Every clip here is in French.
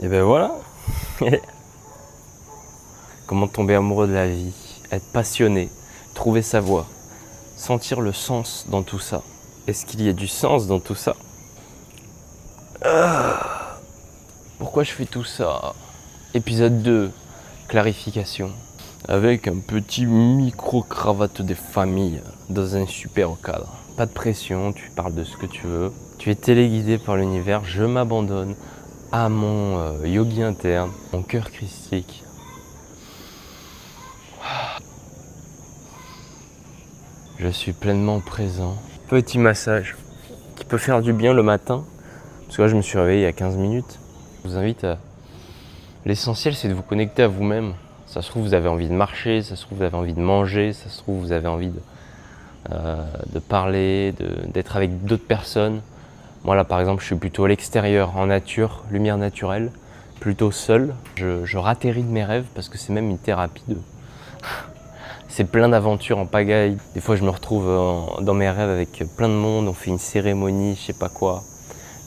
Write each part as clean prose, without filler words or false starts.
Et ben voilà. Comment tomber amoureux de la vie, être passionné, trouver sa voie, sentir le sens dans tout ça. Est-ce qu'il y a du sens dans tout ça? Pourquoi je fais tout ça? Épisode 2, clarification. Avec un petit micro-cravate des familles dans un super cadre. Pas de pression, tu parles de ce que tu veux. Tu es téléguidé par l'univers, je m'abandonne à mon yogi interne, mon cœur christique. Je suis pleinement présent. Petit massage qui peut faire du bien le matin. Parce que là, je me suis réveillé il y a 15 minutes. Je vous invite à... L'essentiel, c'est de vous connecter à vous-même. Ça se trouve, vous avez envie de marcher, ça se trouve, vous avez envie de manger, ça se trouve, vous avez envie de parler, d'être avec d'autres personnes. Moi, là, par exemple, je suis plutôt à l'extérieur, en nature, lumière naturelle, plutôt seul. Je ratterris de mes rêves parce que c'est même une thérapie de... C'est plein d'aventures en pagaille. Des fois, je me retrouve dans mes rêves avec plein de monde, on fait une cérémonie, je sais pas quoi.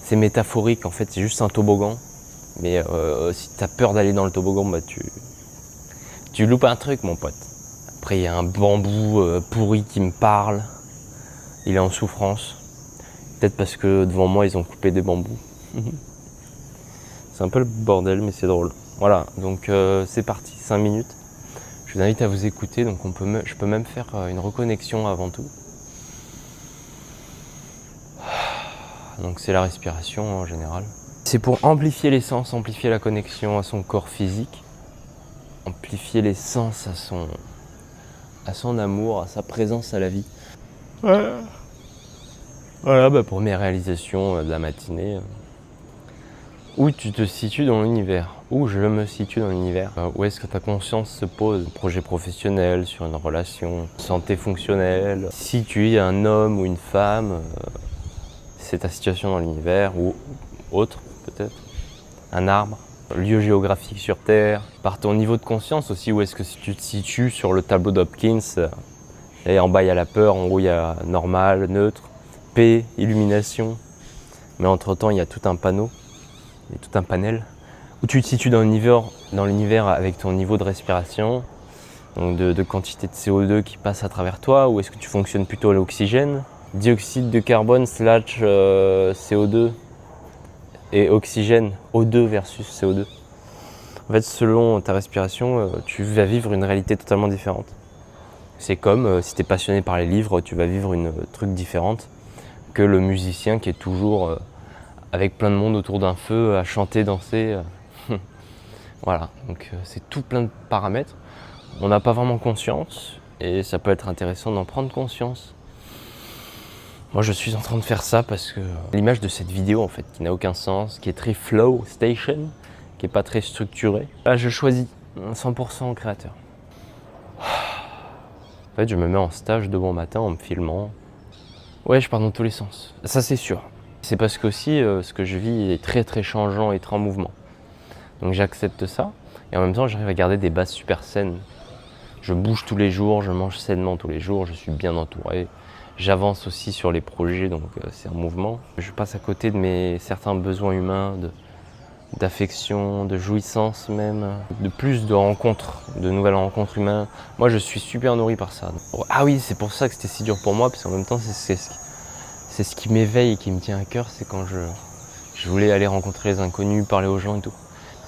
C'est métaphorique, en fait, c'est juste un toboggan. Mais si tu as peur d'aller dans le toboggan, bah tu loupes un truc, mon pote. Après, il y a un bambou pourri qui me parle. Il est en souffrance. Peut-être parce que devant moi, ils ont coupé des bambous. C'est un peu le bordel, mais c'est drôle. Voilà, donc c'est parti, 5 minutes. Je vous invite à vous écouter, donc je peux même faire une reconnexion avant tout. Donc c'est la respiration en général. C'est pour amplifier les sens, amplifier la connexion à son corps physique, amplifier les sens à son amour, à sa présence à la vie. Voilà, bah pour mes réalisations de la matinée. Où tu te situes dans l'univers? Où je me situe dans l'univers? Où est-ce que ta conscience se pose? Projet professionnel, sur une relation, santé fonctionnelle. Si tu es un homme ou une femme, c'est ta situation dans l'univers, ou autre peut-être. Un arbre, lieu géographique sur Terre. Par ton niveau de conscience aussi, où est-ce que tu te situes sur le tableau d'Hopkins? Et en bas il y a la peur, en haut il y a normal, neutre, paix, illumination. Mais entre-temps il y a tout un panneau. Et tout un panel où tu te situes dans l'univers avec ton niveau de respiration, donc de quantité de CO2 qui passe à travers toi, ou est-ce que tu fonctionnes plutôt à l'oxygène, dioxyde de carbone / CO2 et oxygène, O2 versus CO2. En fait, selon ta respiration, tu vas vivre une réalité totalement différente. C'est comme si tu es passionné par les livres, tu vas vivre une truc différente que le musicien qui est toujours avec plein de monde autour d'un feu, à chanter, danser. Voilà, donc c'est tout plein de paramètres. On n'a pas vraiment conscience et ça peut être intéressant d'en prendre conscience. Moi je suis en train de faire ça parce que l'image de cette vidéo en fait qui n'a aucun sens, qui est très flow station, qui est pas très structurée. Là je choisis 100% créateur. En fait je me mets en stage de bon matin en me filmant. Ouais, je pars dans tous les sens, ça c'est sûr. C'est parce qu'aussi ce que je vis est très très changeant et très en mouvement. Donc j'accepte ça et en même temps j'arrive à garder des bases super saines. Je bouge tous les jours, je mange sainement tous les jours, je suis bien entouré. J'avance aussi sur les projets, donc c'est un mouvement. Je passe à côté de certains besoins humains, d'affection, de jouissance même, de plus de rencontres, de nouvelles rencontres humaines. Moi je suis super nourri par ça. Ah oui, c'est pour ça que c'était si dur pour moi, parce qu'en même temps c'est ce qui m'éveille et qui me tient à cœur, c'est quand je voulais aller rencontrer les inconnus, parler aux gens et tout.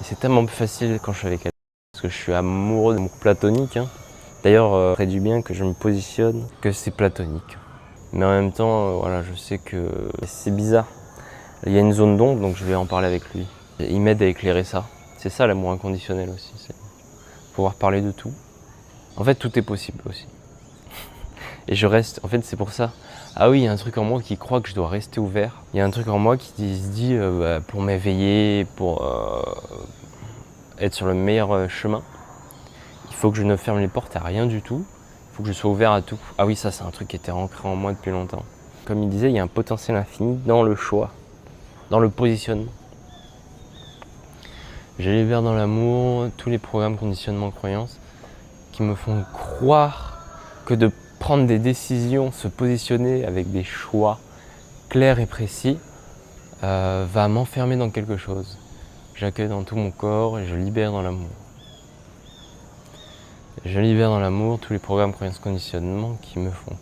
Et c'est tellement plus facile quand je suis avec elle, parce que je suis amoureux de mon platonique. Hein. D'ailleurs, très du bien que je me positionne, que c'est platonique. Mais en même temps, voilà, je sais que c'est bizarre. Il y a une zone d'ombre, donc je vais en parler avec lui. Il m'aide à éclairer ça. C'est ça l'amour inconditionnel aussi, c'est pouvoir parler de tout. En fait, tout est possible aussi. Et je reste, en fait, c'est pour ça. Ah oui, il y a un truc en moi qui croit que je dois rester ouvert. Il y a un truc en moi qui se dit, pour m'éveiller, pour être sur le meilleur chemin, il faut que je ne ferme les portes à rien du tout. Il faut que je sois ouvert à tout. Ah oui, ça, c'est un truc qui était ancré en moi depuis longtemps. Comme il disait, il y a un potentiel infini dans le choix, dans le positionnement. J'ai libéré dans l'amour tous les programmes, conditionnements, croyances qui me font croire que de prendre des décisions, se positionner avec des choix clairs et précis, va m'enfermer dans quelque chose. j'accueille dans tout mon corps et je libère dans l'amour. Je libère dans l'amour tous les programmes, croyances, conditionnements qui me font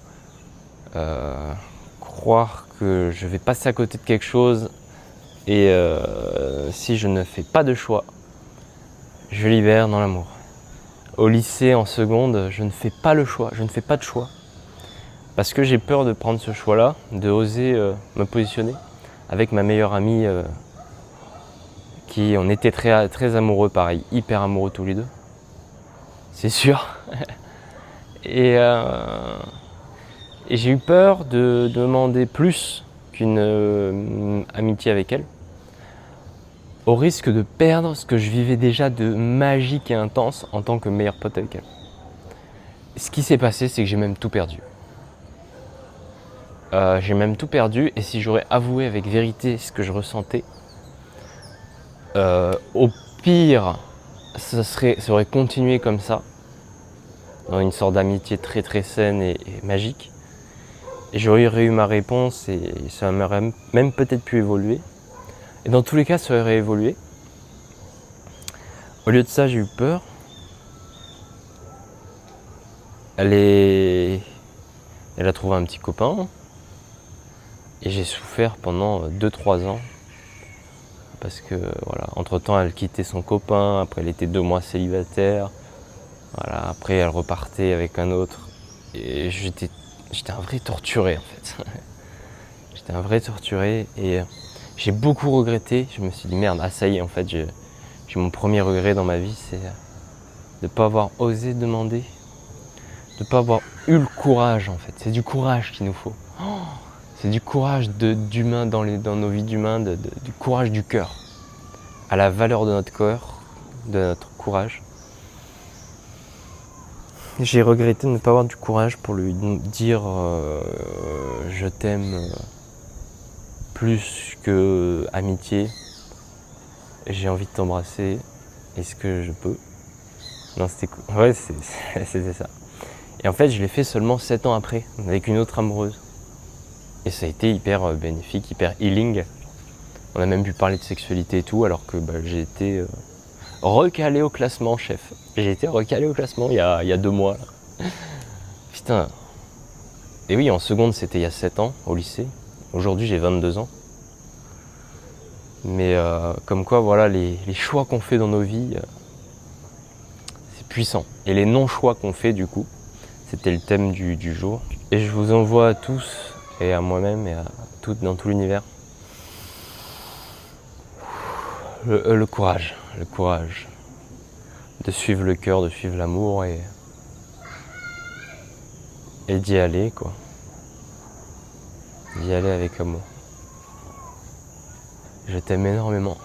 croire que je vais passer à côté de quelque chose et si je ne fais pas de choix, je libère dans l'amour. Au lycée, en seconde, je ne fais pas le choix, je ne fais pas de choix. Parce que j'ai peur de prendre ce choix-là, de oser me positionner avec ma meilleure amie qui on était très, très amoureux, pareil, hyper amoureux tous les deux. C'est sûr. Et j'ai eu peur de demander plus qu'une amitié avec elle, au risque de perdre ce que je vivais déjà de magique et intense en tant que meilleur pote avec elle. Ce qui s'est passé, c'est que j'ai même tout perdu. J'ai même tout perdu et si j'aurais avoué avec vérité ce que je ressentais, au pire, ça aurait continué comme ça, dans une sorte d'amitié très très saine et magique. Et j'aurais eu ma réponse et ça m'aurait même peut-être pu évoluer. Et dans tous les cas, ça aurait évolué. Au lieu de ça, j'ai eu peur. Elle a trouvé un petit copain. Et j'ai souffert pendant 2-3 ans. Parce que voilà, entre-temps, elle quittait son copain. Après, elle était 2 mois célibataire. Voilà, après, elle repartait avec un autre. Et j'étais un vrai torturé en fait. J'étais un vrai torturé et j'ai beaucoup regretté. Je me suis dit merde, ah ça y est en fait, j'ai mon premier regret dans ma vie, c'est de ne pas avoir osé demander, de ne pas avoir eu le courage en fait. C'est du courage qu'il nous faut. C'est du courage d'humain dans nos vies d'humains, du courage du cœur, à la valeur de notre cœur, de notre courage. J'ai regretté de ne pas avoir du courage pour lui dire je t'aime plus que amitié. J'ai envie de t'embrasser. Est-ce que je peux? Non, c'était cool. Ouais, c'était ça. Et en fait, je l'ai fait seulement 7 ans après, avec une autre amoureuse. Et ça a été hyper bénéfique, hyper healing. On a même pu parler de sexualité et tout, alors que j'ai été recalé au classement, chef. J'ai été recalé au classement il y a 2 mois. Là. Putain. Et oui, en seconde, c'était il y a 7 ans, au lycée. Aujourd'hui, j'ai 22 ans. Mais comme quoi, voilà, les choix qu'on fait dans nos vies, c'est puissant. Et les non-choix qu'on fait, du coup, c'était le thème du jour. Et je vous envoie à tous, et à moi-même, et à dans tout l'univers, le courage de suivre le cœur, de suivre l'amour et d'y aller, quoi. D'y aller avec amour. Je t'aime énormément.